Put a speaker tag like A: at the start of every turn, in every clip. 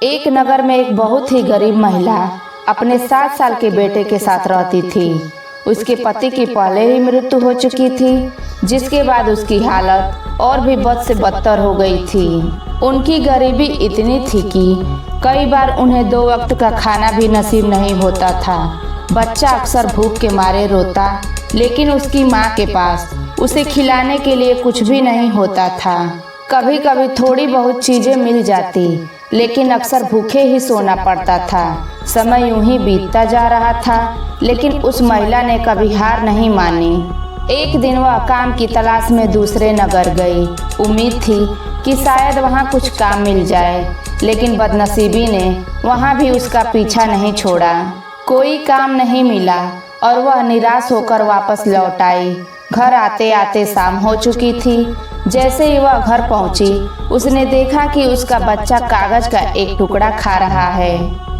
A: एक नगर में एक बहुत ही गरीब महिला अपने 7 साल के बेटे के साथ रहती थी। उसके पति की पहले ही मृत्यु हो चुकी थी, जिसके बाद उसकी हालत और भी बद से बदतर हो गई थी। उनकी गरीबी इतनी थी कि कई बार उन्हें 2 वक्त का खाना भी नसीब नहीं होता था। बच्चा अक्सर भूख के मारे रोता, लेकिन उसकी माँ के पास उसे खिलाने के लिए कुछ भी नहीं होता था। कभी कभी थोड़ी बहुत चीजें मिल जाती, लेकिन अक्सर भूखे ही सोना पड़ता था। समय यूं ही बीतता जा रहा था, लेकिन उस महिला ने कभी हार नहीं मानी। एक दिन वह काम की तलाश में दूसरे नगर गई। उम्मीद थी कि शायद वहां कुछ काम मिल जाए, लेकिन बदनसीबी ने वहां भी उसका पीछा नहीं छोड़ा। कोई काम नहीं मिला और वह निराश होकर वापस लौट आई। घर आते आते शाम हो चुकी थी। जैसे ही वह घर पहुंची, उसने देखा कि उसका बच्चा कागज का एक टुकड़ा खा रहा है।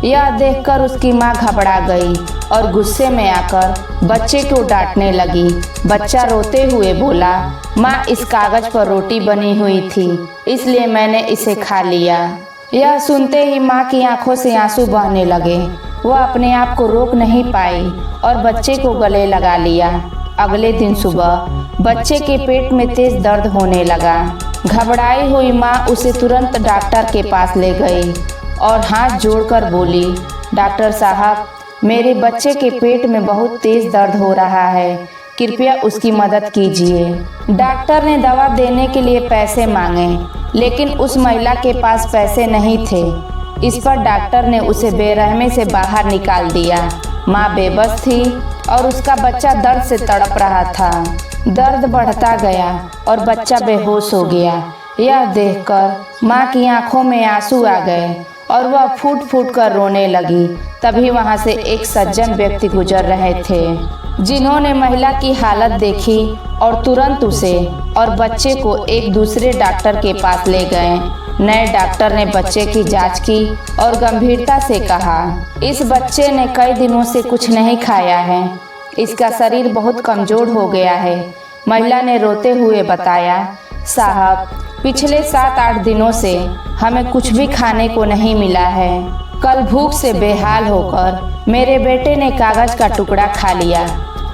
A: यह देखकर उसकी माँ घबरा गई और गुस्से में आकर बच्चे को डांटने लगी। बच्चा रोते हुए बोला, माँ, इस कागज पर रोटी बनी हुई थी, इसलिए मैंने इसे खा लिया। यह सुनते ही माँ की आंखों से आंसू बहने लगे। वह अपने आप को रोक नहीं पाई और बच्चे को गले लगा लिया। अगले दिन सुबह बच्चे के पेट में तेज दर्द होने लगा। घबराई हुई माँ उसे तुरंत डॉक्टर के पास ले गई और हाथ जोड़कर बोली, डॉक्टर साहब, मेरे बच्चे के पेट में बहुत तेज दर्द हो रहा है, कृपया उसकी मदद कीजिए। डॉक्टर ने दवा देने के लिए पैसे मांगे, लेकिन उस महिला के पास पैसे नहीं थे। इस पर डॉक्टर ने उसे बेरहमी से बाहर निकाल दिया। माँ बेबस थी और उसका बच्चा दर्द से तड़प रहा था। दर्द बढ़ता गया और बच्चा बेहोश हो गया। यह देखकर माँ की आंखों में आंसू आ गए और वह फूट फूट कर रोने लगी। तभी वहाँ से एक सज्जन व्यक्ति गुजर रहे थे, जिन्होंने महिला की हालत देखी और तुरंत उसे और बच्चे को एक दूसरे डॉक्टर के पास ले गए। नए डॉक्टर ने बच्चे की जांच की और गंभीरता से कहा, इस बच्चे ने कई दिनों से कुछ नहीं खाया है, इसका शरीर बहुत कमजोर हो गया है। महिला ने रोते हुए बताया, साहब, पिछले 7-8 दिनों से हमें कुछ भी खाने को नहीं मिला है। कल भूख से बेहाल होकर मेरे बेटे ने कागज का टुकड़ा खा लिया,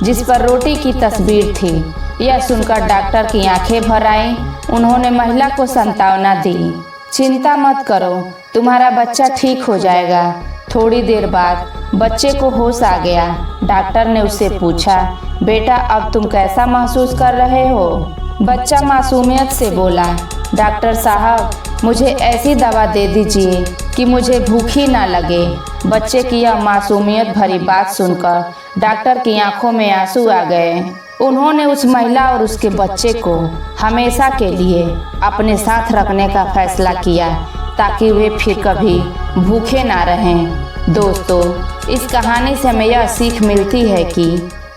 A: जिस पर रोटी की तस्वीर थी। यह सुनकर डॉक्टर की आंखें भर आईं। उन्होंने महिला को सांत्वना दी, चिंता मत करो, तुम्हारा बच्चा ठीक हो जाएगा। थोड़ी देर बाद बच्चे को होश आ गया। डॉक्टर ने उससे पूछा, बेटा, अब तुम कैसा महसूस कर रहे हो? बच्चा मासूमियत से बोला, डॉक्टर साहब, मुझे ऐसी दवा दे दीजिए कि मुझे भूखी ना लगे। बच्चे की यह मासूमियत भरी बात सुनकर डॉक्टर की आंखों में आंसू आ गए। उन्होंने उस महिला और उसके बच्चे को हमेशा के लिए अपने साथ रखने का फैसला किया, ताकि वे फिर कभी भूखे ना रहें। दोस्तों, इस कहानी से हमें यह सीख मिलती है कि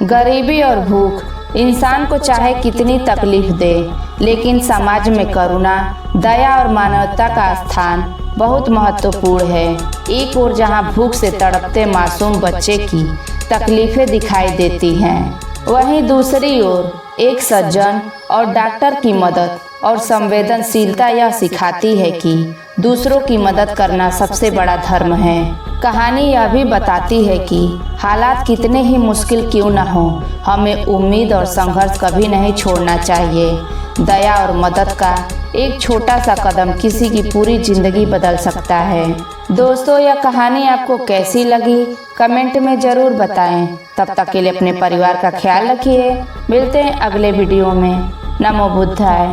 A: गरीबी और भूख इंसान को चाहे कितनी तकलीफ दे, लेकिन समाज में करुणा, दया और मानवता का स्थान बहुत महत्वपूर्ण है। एक ओर जहां भूख से तड़पते मासूम बच्चे की तकलीफें दिखाई देती हैं, वहीं दूसरी ओर एक सज्जन और डॉक्टर की मदद और संवेदनशीलता यह सिखाती है कि दूसरों की मदद करना सबसे बड़ा धर्म है। कहानी यह भी बताती है कि हालात कितने ही मुश्किल क्यों न हो, हमें उम्मीद और संघर्ष कभी नहीं छोड़ना चाहिए। दया और मदद का एक छोटा सा कदम किसी की पूरी जिंदगी बदल सकता है। दोस्तों, यह कहानी आपको कैसी लगी कमेंट में ज़रूर बताएं। तब तक के लिए अपने परिवार का ख्याल रखिए। मिलते हैं अगले वीडियो में। नमो बुद्धाय।